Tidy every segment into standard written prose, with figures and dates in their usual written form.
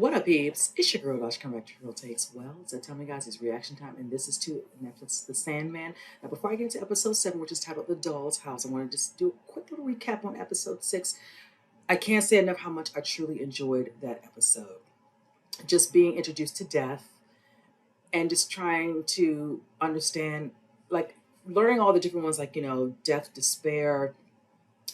What up, peeps? It's your girl, Dash, coming back to Real Takes. Well, so tell me, guys, it's reaction time, and this is to Netflix, The Sandman. Now, before I get into episode 7, which is titled The Doll's House, I want to just do a quick little recap on episode 6. I can't say enough how much I truly enjoyed that episode. Just being introduced to death and just trying to understand, like, learning all the different ones, like, death, despair,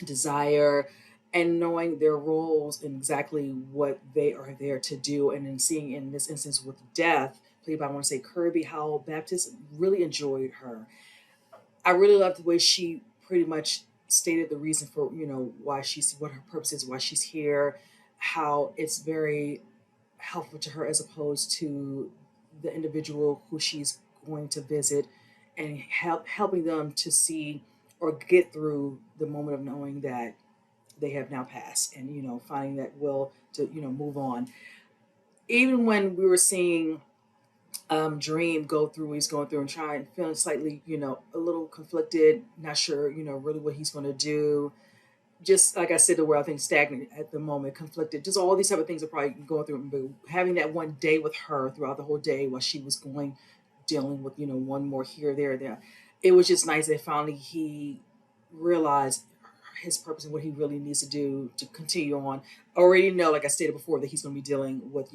desire, and knowing their roles and exactly what they are there to do. And then seeing in this instance with death, played by, I want to say, Kirby Howell Baptist, really enjoyed her. I really loved the way she pretty much stated the reason for, why she's, what her purpose is, why she's here, how it's very helpful to her as opposed to the individual who she's going to visit, and helping them to see or get through the moment of knowing that they have now passed, and finding that will to move on. Even when we were seeing Dream go through what he's going through and trying, feeling slightly a little conflicted, not sure really what he's going to do, just like I said, the word, I think, stagnant at the moment, conflicted, just all these type of things are probably going through. But having that one day with her throughout the whole day while she was dealing with one more here, there, it was just nice that finally he realized his purpose and what he really needs to do to continue on. I already know, like I stated before, that he's going to be dealing with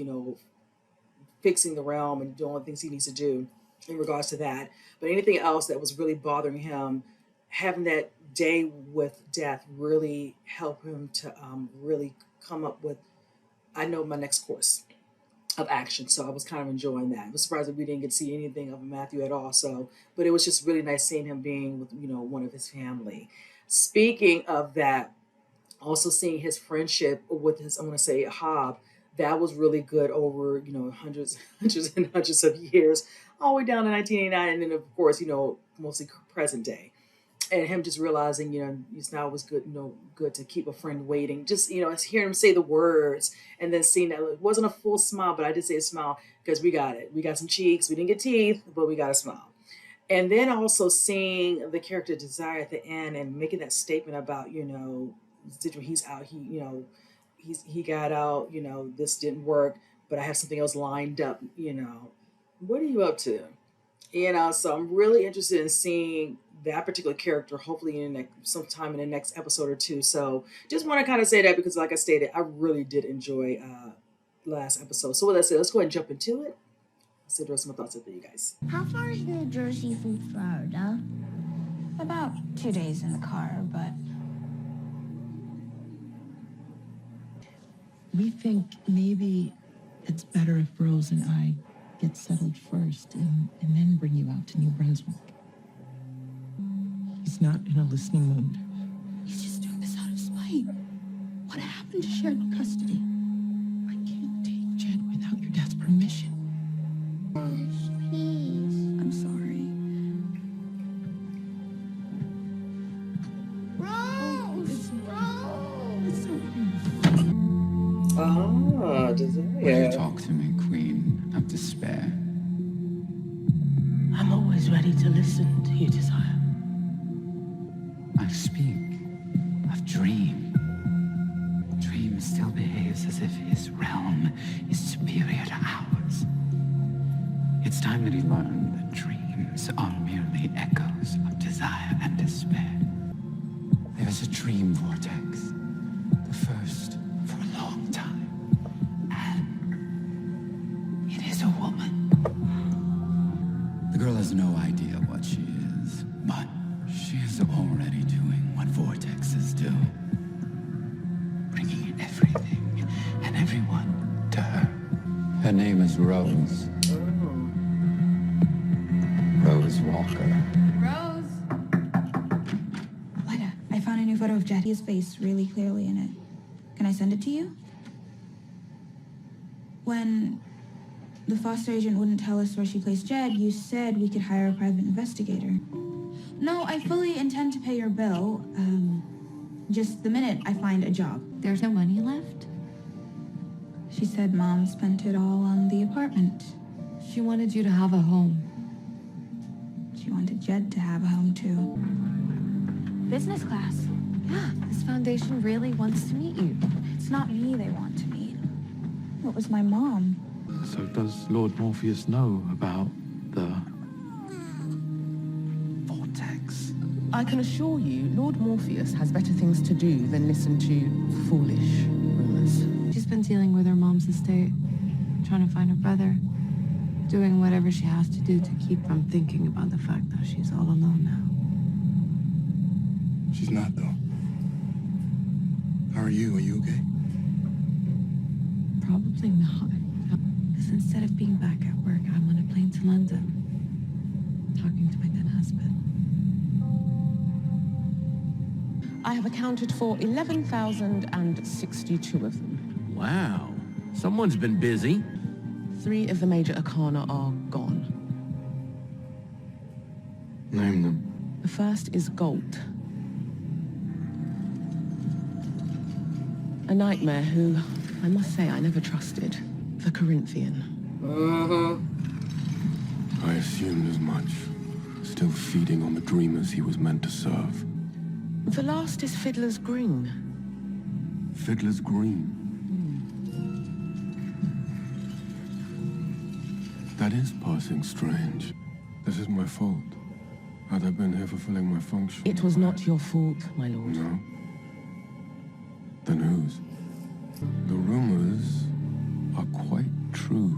fixing the realm and doing all the things he needs to do in regards to that. But anything else that was really bothering him, having that day with death really helped him to really come up with, I know, my next course of action. So I was kind of enjoying that. I was surprised that we didn't get to see anything of Matthew at all. So, but it was just really nice seeing him being with one of his family. Speaking of that, also seeing his friendship with his, I want to say, Hob, that was really good over hundreds and hundreds of years, all the way down to 1989, and then of course mostly present day. And him just realizing, it's now was good, good to keep a friend waiting. Just, hearing him say the words and then seeing that it wasn't a full smile, but I did say a smile because we got it. We got some cheeks. We didn't get teeth, but we got a smile. And then also seeing the character Desire at the end and making that statement about, he's out, he got out, this didn't work, but I have something else lined up, what are you up to? So I'm really interested in seeing that particular character, hopefully in sometime in the next episode or two. So just want to kind of say that because, like I stated, I really did enjoy last episode. So with that said, let's go ahead and jump into it. Let's see some thoughts up there, you guys. How far is New Jersey from Florida? About 2 days in the car, but we think maybe it's better if Rose and I get settled first and then bring you out to New Brunswick. He's not in a listening mood. He's just doing this out of spite. What happened to shared custody? I can't take Jed without your dad's permission. Rose, please. I'm sorry. Rose! Ah, Desire. Will you talk to me, Queen of Despair? I'm always ready to listen to you, Desire. I speak of Dream. Dream still behaves as if his realm is superior to ours. It's time that he learned that dreams are merely echoes of desire and despair. There is a dream vortex, the first for a long time, and it is a woman. The girl has no idea what she is, but she is already doing what vortexes do, bringing everything and everyone to her. Her name is Rose. Rose Walker. Rose! Lida, I found a new photo of Jed. His face really clearly in it. Can I send it to you? When the foster agent wouldn't tell us where she placed Jed, you said we could hire a private investigator. No, I fully intend to pay your bill. Just the minute I find a job. There's no money left? She said Mom spent it all on the apartment. She wanted you to have a home. She wanted Jed to have a home, too. Business class. Yeah, this foundation really wants to meet you. It's not me they want to meet. What was my mom? So does Lord Morpheus know about the vortex? I can assure you, Lord Morpheus has better things to do than listen to foolish rumors. She's been dealing with her mom's estate, trying to find her brother, doing whatever she has to do to keep from thinking about the fact that she's all alone now. She's not, though. How are you? Are you okay? Probably not. Because instead of being back at work, I'm on a plane to London, talking to my then husband. I have accounted for 11,062 of them. Wow. Someone's been busy. 3 of the major arcana are gone. Name them. The first is gold. A nightmare who, I must say, I never trusted. The Corinthian. I assumed as much. Still feeding on the dreamers he was meant to serve. The last is Fiddler's Green. Fiddler's Green. That is passing strange. This is my fault. Had I been here fulfilling my function... It was not your fault, my lord. No? Then whose? The rumors are quite true.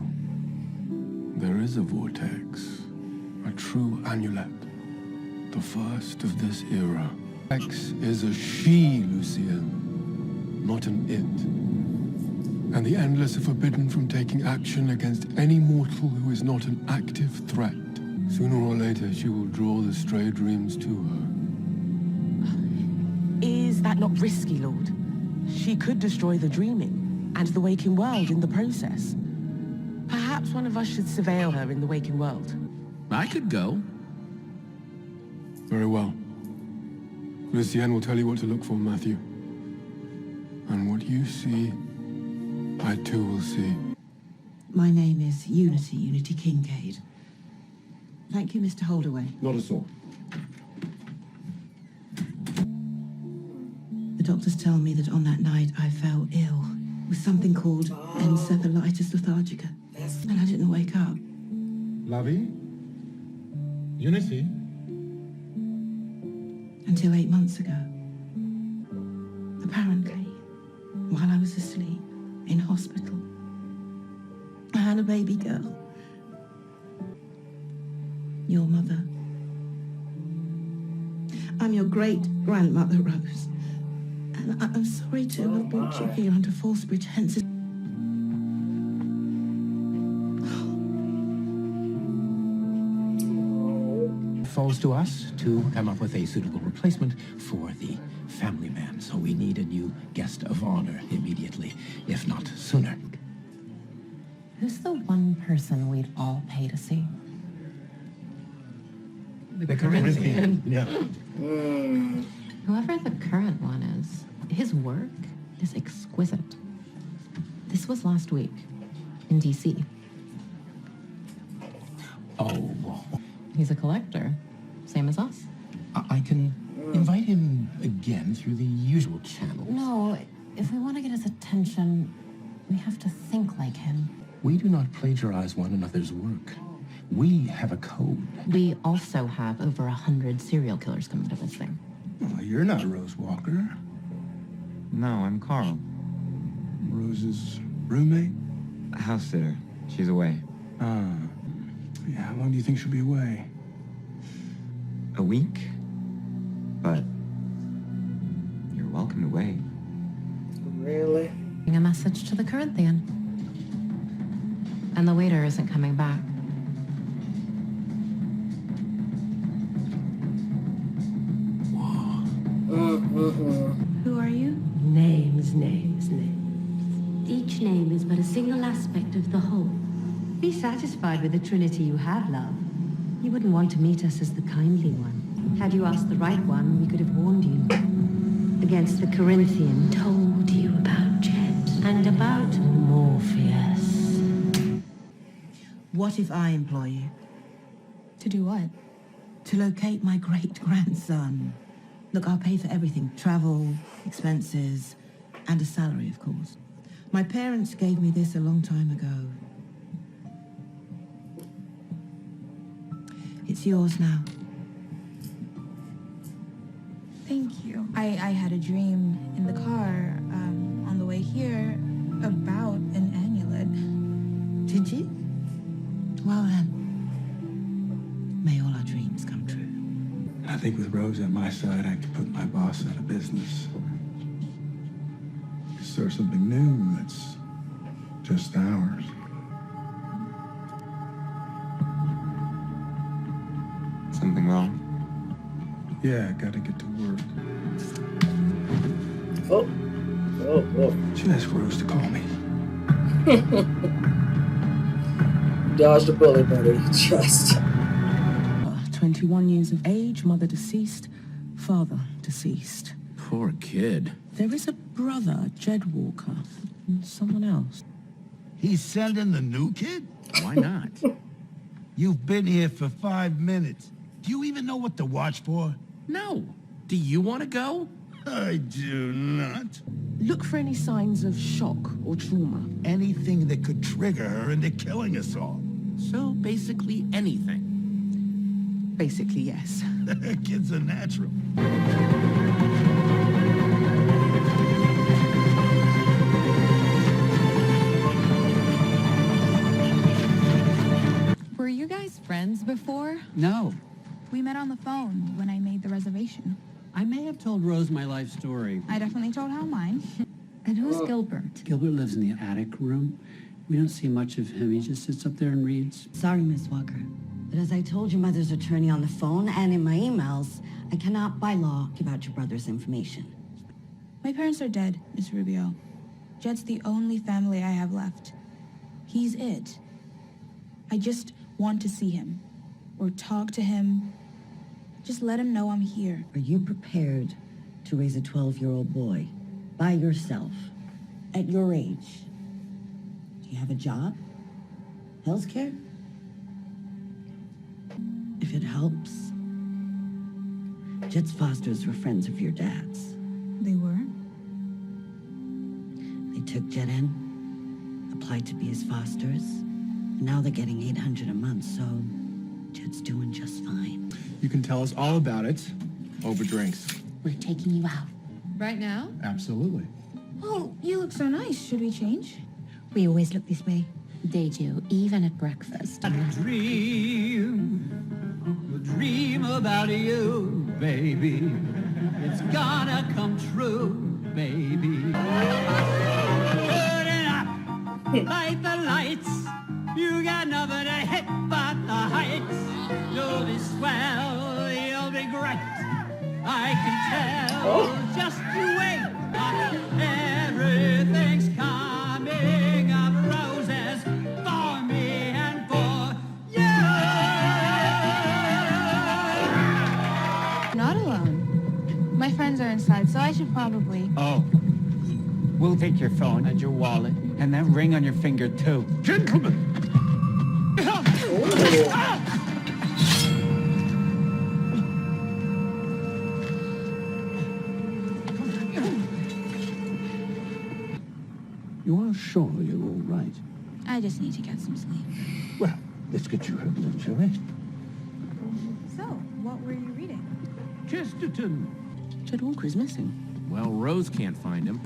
There is a vortex. A true amulet. The first of this era. X is a she, Lucienne. Not an it. And the Endless are forbidden from taking action against any mortal who is not an active threat. Sooner or later, she will draw the stray dreams to her. Is that not risky, Lord? She could destroy the dreaming and the waking world in the process. Perhaps one of us should surveil her in the waking world. I could go. Very well. Lucienne will tell you what to look for, Matthew. And what you see, I too will see. My name is Unity Kincaid. Thank you, Mr. Holdaway. Not at all. The doctors tell me that on that night I fell ill with something called encephalitis lethargica. And I didn't wake up. Lovey? Unity? Until 8 months ago. Apparently, while I was asleep in hospital, I had a baby girl. Your mother. I'm your great-grandmother, Rose. And I'm sorry to have brought you here under false pretenses. Falls to us to come up with a suitable replacement for the family man. So we need a new guest of honor immediately, if not sooner. Who's the one person we'd all pay to see? The Corinthian. Yeah. Whoever the current one is, his work is exquisite. This was last week in DC. Oh, He's a collector, same as us. I can invite him again through the usual channels. No, if we want to get his attention, we have to think like him. We do not plagiarize one another's work. We have a code. We also have over 100 serial killers coming to this thing. Well, you're not Rose Walker. No, I'm Carl. Rose's roommate? House sitter. She's away. Ah. Yeah, how long do you think she'll be away? A week? But you're welcome to wait. Really? A message to the Corinthian. And the waiter isn't coming back. Who are you? Names. Each name is but a single aspect of the whole. Be satisfied with the trinity you have, love. You wouldn't want to meet us as the kindly one. Had you asked the right one, we could have warned you. Against the Corinthian, told you about Jed and about Morpheus. What if I employ you? To do what? To locate my great-grandson. Look, I'll pay for everything. Travel, expenses, and a salary, of course. My parents gave me this a long time ago. It's yours now. Thank you. I had a dream in the car on the way here about an amulet. Did you? Well then, may all our dreams come true. I think with Rose at my side, I could put my boss out of business. Start something new that's just ours. Something wrong? Yeah, I gotta get to work. Oh. Should ask Rose to call me. Dodged a bullet, buddy. Just. 21 years of age, mother deceased, father deceased. Poor kid. There is a brother, Jed Walker, and someone else. He's sending the new kid? Why not? You've been here for 5 minutes. Do you even know what to watch for? No. Do you want to go? I do not. Look for any signs of shock or trauma. Anything that could trigger her into killing us all. So basically anything. Basically, yes. Kid's a natural. Were you guys friends before? No. We met on the phone when I made the reservation. I may have told Rose my life story. I definitely told Hal mine. And who's Gilbert? Gilbert lives in the attic room. We don't see much of him. He just sits up there and reads. Sorry, Miss Walker. But as I told your mother's attorney on the phone and in my emails, I cannot by law give out your brother's information. My parents are dead, Miss Rubio. Jed's the only family I have left. He's it. I just want to see him. Or talk to him. Just let him know I'm here. Are you prepared to raise a 12-year-old boy by yourself at your age? Do you have a job? Healthcare? If it helps, Jed's fosters were friends of your dad's. They were? They took Jed in, applied to be his fosters, and now they're getting $800 a month, so Jed's doing just fine. You can tell us all about it over drinks. We're taking you out. Right now? Absolutely. Oh, you look so nice. Should we change? We always look this way. They do, even at breakfast. Dream about you, baby. It's gonna come true, baby. Turn it up, light the lights. You got nothing to hit but the heights. You'll be swell, you'll be great. I can tell, just you wait. Everything's coming up roses for me and for you. Not alone. My friends are inside, so I should probably... Oh. We'll take your phone and your wallet and that ring on your finger, too. Gentlemen! You are sure you're all right? I just need to get some sleep. Well, let's get you home then, shall we? So, what were you reading? Chesterton. Jed Walker is missing. Well, Rose can't find him.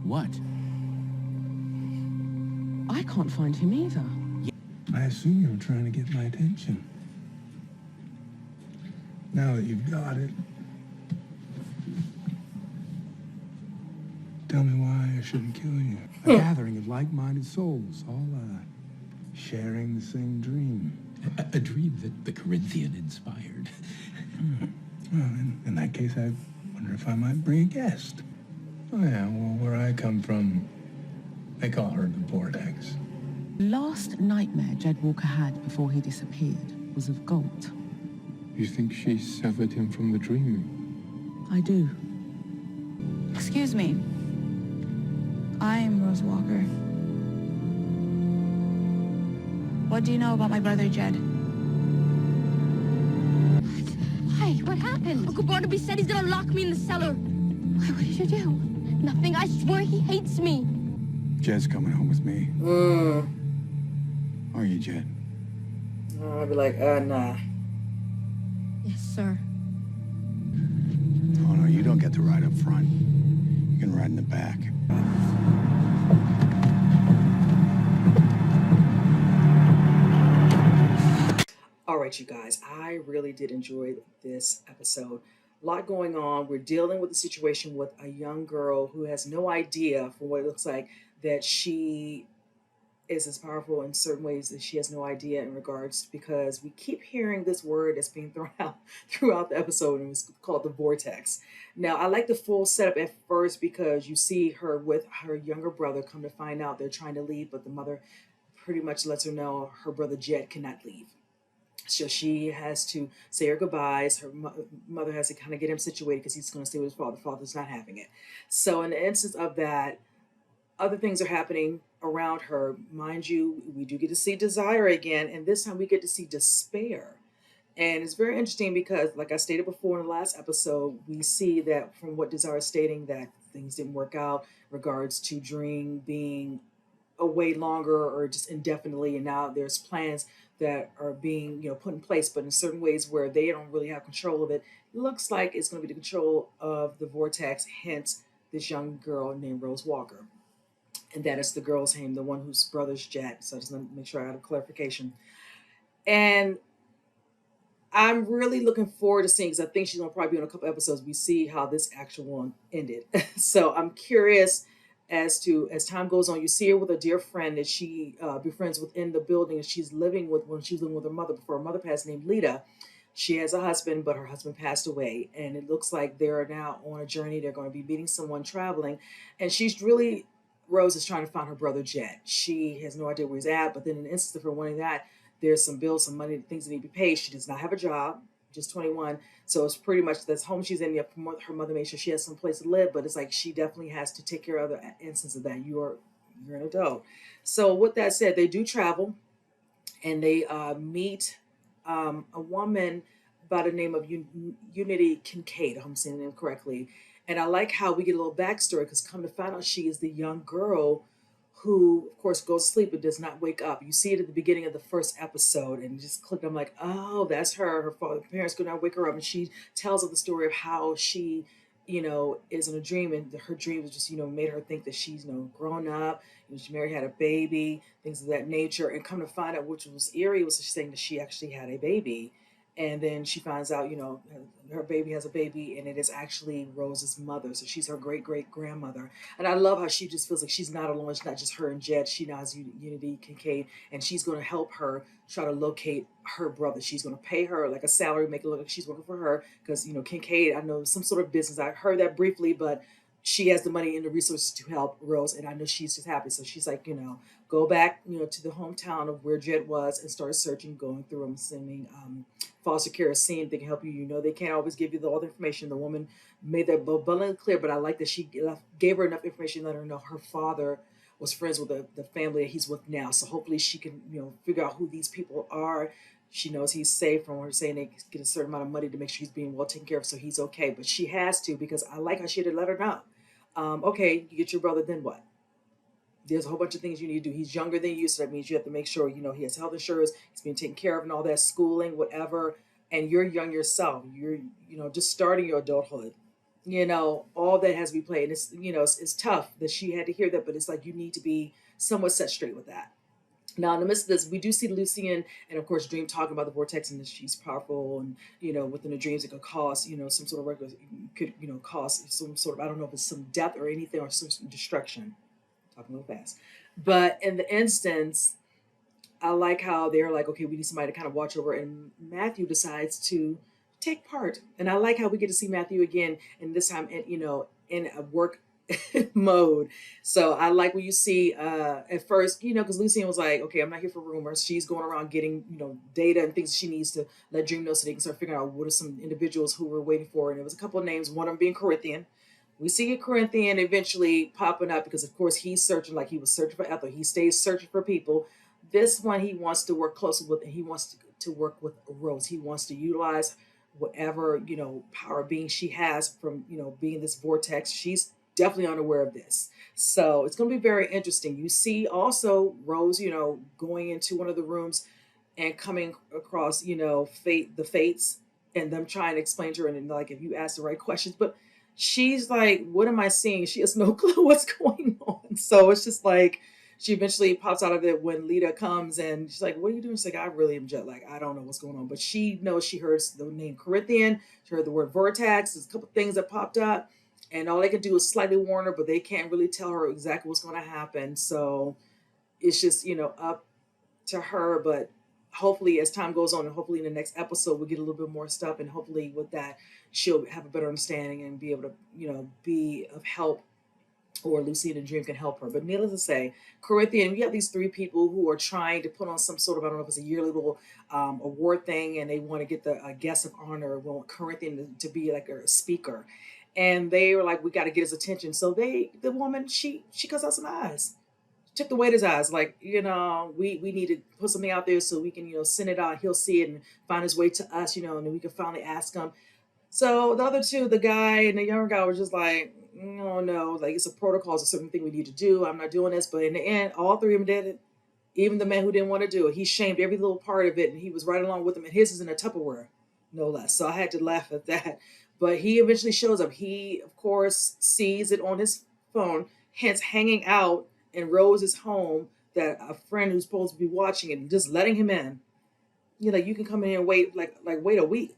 What? I can't find him either. I assume you were trying to get my attention. Now that you've got it, tell me why I shouldn't kill you. A gathering of like-minded souls, all sharing the same dream. A dream that the Corinthian inspired. Well, in that case, I wonder if I might bring a guest. Oh yeah, well, where I come from, they call her the vortex. Last nightmare Jed Walker had before he disappeared was of gold. You think she severed him from the dreaming? I do. Excuse me. I'm Rose Walker. What do you know about my brother, Jed? What? Why? What happened? Uncle Barnaby said he's gonna lock me in the cellar. Why? What did you do? Nothing. I swear he hates me. Jed's coming home with me. Are you, Jed? I'd be like, nah. Yes, sir. Oh, no, you don't get to ride up front. You can ride in the back. All right, you guys, I really did enjoy this episode. A lot going on. We're dealing with a situation with a young girl who has no idea, from what it looks like, that she is as powerful in certain ways that she has no idea in regards, because we keep hearing this word that's being thrown out throughout the episode, and it's called the vortex. Now, I like the full setup at first because you see her with her younger brother. Come to find out they're trying to leave, but the mother pretty much lets her know her brother Jed cannot leave. So she has to say her goodbyes. Her mother has to kind of get him situated because he's going to stay with his father. Father's not having it. So in the instance of that, other things are happening around her. Mind you, we do get to see desire again, and this time we get to see despair. And it's very interesting because, like I stated before in the last episode, we see that from what Desire is stating, that things didn't work out in regards to Dream being away longer or just indefinitely, and now there's plans that are being put in place, but in certain ways where they don't really have control of it. It looks like it's going to be the control of the vortex, hence this young girl named Rose Walker. And that is the girl's name, the one whose brother's Jack. So I just want to make sure I have a clarification. And I'm really looking forward to seeing, because I think she's going to probably be on a couple episodes. We see how this actual one ended. So I'm curious as time goes on. You see her with a dear friend that she befriends within the building, and she's living with, when she was living with her mother before her mother passed, named Lita. She has a husband, but her husband passed away, and it looks like they're now on a journey. They're going to be meeting someone traveling, and Rose is trying to find her brother Jed. She has no idea where he's at, but then in the instance of her wanting that, there's some bills, some money, things that need to be paid. She does not have a job, just 21. So it's pretty much this home she's in. Her mother made sure she has some place to live, but it's like she definitely has to take care of the instance of that. You're an adult. So with that said, they do travel, and they meet a woman by the name of Unity Kincaid. I'm saying the name correctly. And I like how we get a little backstory, because come to find out, she is the young girl who, of course, goes to sleep but does not wake up. You see it at the beginning of the first episode, and just clicked. I'm like, oh, that's her. Her parents could not wake her up, and she tells of the story of how she, is in a dream, and her dream was just, made her think that she's, grown up. She married, had a baby, things of that nature. And come to find out, which was eerie, was saying that she actually had a baby. And then she finds out, her baby has a baby, and it is actually Rose's mother. So she's her great-great-grandmother. And I love how she just feels like she's not alone. It's not just her and Jed. She now has Unity Kincaid, and she's going to help her try to locate her brother. She's going to pay her like a salary, make it look like she's working for her. Because, Kincaid, I know some sort of business. I heard that briefly, but she has the money and the resources to help Rose, and I know she's just happy. So she's like, go back, to the hometown of where Jed was, and start searching, going through, I'm assuming, foster care, seeing they can help you. They can't always give you all the information. The woman made that abundantly clear, but I like that she gave her enough information to let her know her father was friends with the family that he's with now. So hopefully she can, figure out who these people are. She knows he's safe from her saying they get a certain amount of money to make sure he's being well taken care of, so he's okay. But she has to, because I like how she had to let her know. Okay, you get your brother, then what? There's a whole bunch of things you need to do. He's younger than you, so that means you have to make sure, he has health insurance, he's being taken care of and all that, schooling, whatever. And you're young yourself. You're, just starting your adulthood. All that has to be played. And it's, it's tough that she had to hear that, but it's like you need to be somewhat set straight with that. Now, in the midst of this, we do see Lucienne and, of course, Dream talking about the vortex, and that she's powerful, and, within the dreams it could cause, some sort of regular, could, cause some sort of, I don't know if it's some death or anything, or some destruction. Talking a little fast. But in the instance, I like how they're like, okay, we need somebody to kind of watch over, and Matthew decides to take part. And I like how we get to see Matthew again, and this time, in a work mode. So I like when you see at first, because Lucienne was like, okay, I'm not here for rumors. She's going around getting, data and things she needs to let Dream know, so they can start figuring out what are some individuals who we're waiting for. And there was a couple of names, one of them being Corinthian. We see a Corinthian eventually popping up because, of course, he's searching like he was searching for Ethel. He stays searching for people. This one he wants to work closely with, and he wants to work with Rose. He wants to utilize whatever, power being she has from, being this vortex. She's definitely unaware of this. So it's going to be very interesting. You see also Rose, going into one of the rooms and coming across, the fates, and them trying to explain to her, and like, if you ask the right questions, but she's like, what am I seeing? She has no clue what's going on. So it's just like, she eventually pops out of it when Lita comes, and she's like, what are you doing? She's like, I really am jet lagged. I don't know what's going on. But she knows, she heard the name Corinthian. She heard the word vortex. There's a couple things that popped up. And all they can do is slightly warn her, but they can't really tell her exactly what's going to happen. So it's just, up to her. But hopefully, as time goes on, and hopefully in the next episode, we'll get a little bit more stuff. And hopefully with that, she'll have a better understanding and be able to, be of help, or Lucienne and Dream can help her. But needless to say, Corinthian, we have these three people who are trying to put on some sort of, I don't know if it's a yearly little award thing, and they want to get the guest of honor, want Corinthian to be like a speaker. And they were like, we got to get his attention. So the woman, she cuts out some eyes. Took the waiter's eyes, like, we need to put something out there so we can, send it out. He'll see it and find his way to us, and then we can finally ask him. So the other two, the guy and the younger guy, were just like, no, like, it's a protocol, it's a certain thing we need to do. I'm not doing this. But in the end, all three of them did it. Even the man who didn't want to do it, he shamed every little part of it, and he was right along with them. And his is in a Tupperware, no less. So I had to laugh at that. But he eventually shows up. He, of course, sees it on his phone, hence hanging out in Rose's home, that a friend who's supposed to be watching it and just letting him in. You can come in here and wait, like wait a week.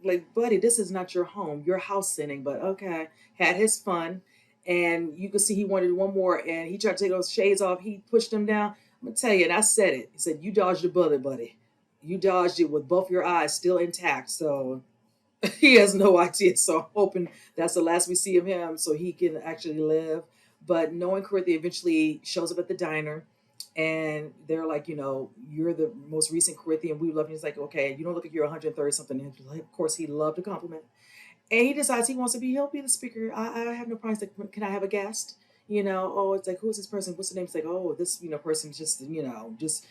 Like, buddy, this is not your home. You're house sitting. But okay, had his fun. And you could see he wanted one more, and he tried to take those shades off. He pushed him down. I'm going to tell you, and I said it. He said, you dodged a bullet, buddy. You dodged it with both your eyes still intact. So he has no idea. So I'm hoping that's the last we see of him, so he can actually live. But knowing Corinthian eventually shows up at the diner, and they're like, you're the most recent Corinthian. We love you. He's like, okay, you don't look like you're 130 something. And of course, he loved a compliment. And he decides he'll be the speaker. I have no problems. Like, can I have a guest? Oh, it's like, who's this person? What's the name? It's like, oh, this, person just, just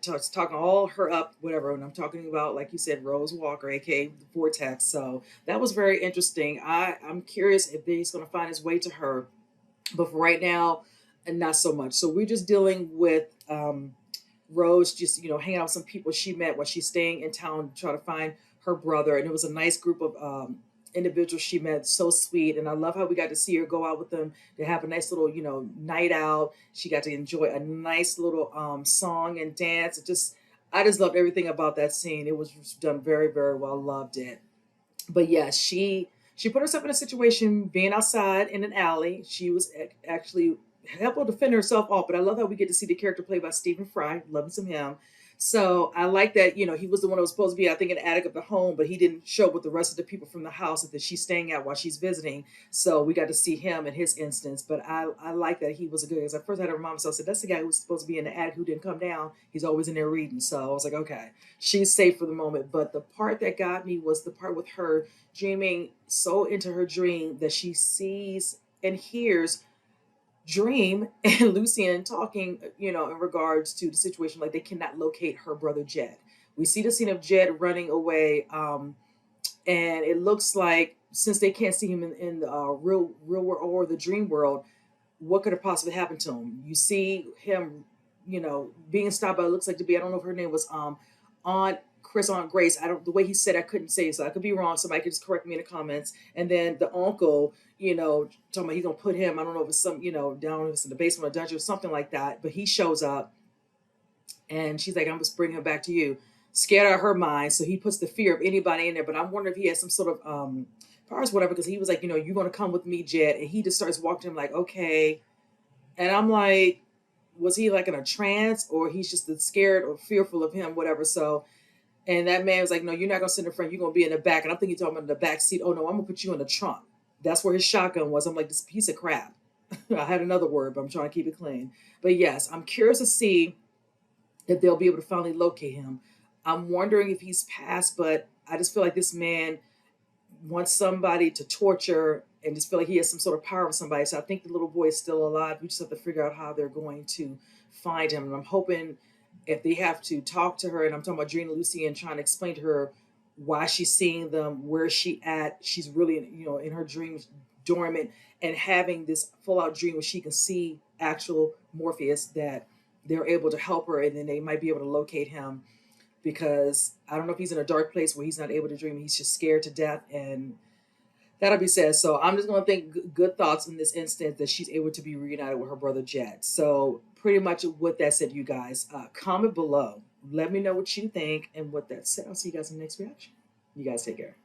starts talking all her up, whatever. And I'm talking about, like you said, Rose Walker, aka Vortex. So that was very interesting. I'm curious if he's going to find his way to her. But for right now, and not so much. So we're just dealing with Rose, just, hanging out with some people she met while she's staying in town to try to find her brother. And it was a nice group of individuals she met, so sweet. And I love how we got to see her go out with them to have a nice little, night out. She got to enjoy a nice little song and dance. I just loved everything about that scene. It was done very, very well. Loved it. But yeah, she put herself in a situation being outside in an alley. She was actually able to defend herself off. But I love how we get to see the character played by Stephen Fry. Loving some him. So I like that, he was the one that was supposed to be, I think, in the attic of the home, but he didn't show up with the rest of the people from the house that she's staying at while she's visiting. So we got to see him in his instance. But I like that he was a good, because at first I had to remind myself, I said, that's the guy who was supposed to be in the attic who didn't come down. He's always in there reading. So I was like, okay, she's safe for the moment. But the part that got me was the part with her dreaming so into her dream that she sees and hears Dream and Lucienne talking, in regards to the situation, like they cannot locate her brother Jed. We see the scene of Jed running away, and it looks like, since they can't see him in the real world or the dream world, what could have possibly happened to him? You see him, being stopped by, it looks like to be, I don't know if her name was Aunt Grace. The way he said, I couldn't say it, so I could be wrong. Somebody could just correct me in the comments. And then the uncle, talking about he's gonna put him, I don't know if it's some, down, if it's in the basement or dungeon or something like that. But he shows up, and she's like, I'm just bringing him back to you. Scared out of her mind, so he puts the fear of anybody in there. But I'm wondering if he has some sort of powers, whatever, because he was like, you're gonna come with me, Jed, and he just starts walking him like, okay. And I'm like, was he like in a trance, or he's just scared or fearful of him, whatever? So. And that man was like, no, you're not going to sit in front. You're going to be in the back. And I'm thinking, talking about in the back seat. Oh, no, I'm going to put you in the trunk. That's where his shotgun was. I'm like, this piece of crap. I had another word, but I'm trying to keep it clean. But yes, I'm curious to see if they'll be able to finally locate him. I'm wondering if he's passed, but I just feel like this man wants somebody to torture and just feel like he has some sort of power of somebody. So I think the little boy is still alive. We just have to figure out how they're going to find him. And I'm hoping if they have to talk to her, and I'm talking about Dream and Lucy, and trying to explain to her why she's seeing them, where she at. She's really, you know, in her dreams dormant, and having this full out dream where she can see actual Morpheus, that they're able to help her, and then they might be able to locate him, because I don't know if he's in a dark place where he's not able to dream. He's just scared to death, and that'll be said. So I'm just going to think good thoughts in this instance, that she's able to be reunited with her brother Jed. So pretty much with that said, you guys, comment below. Let me know what you think and what that said. I'll see you guys in the next reaction. You guys take care.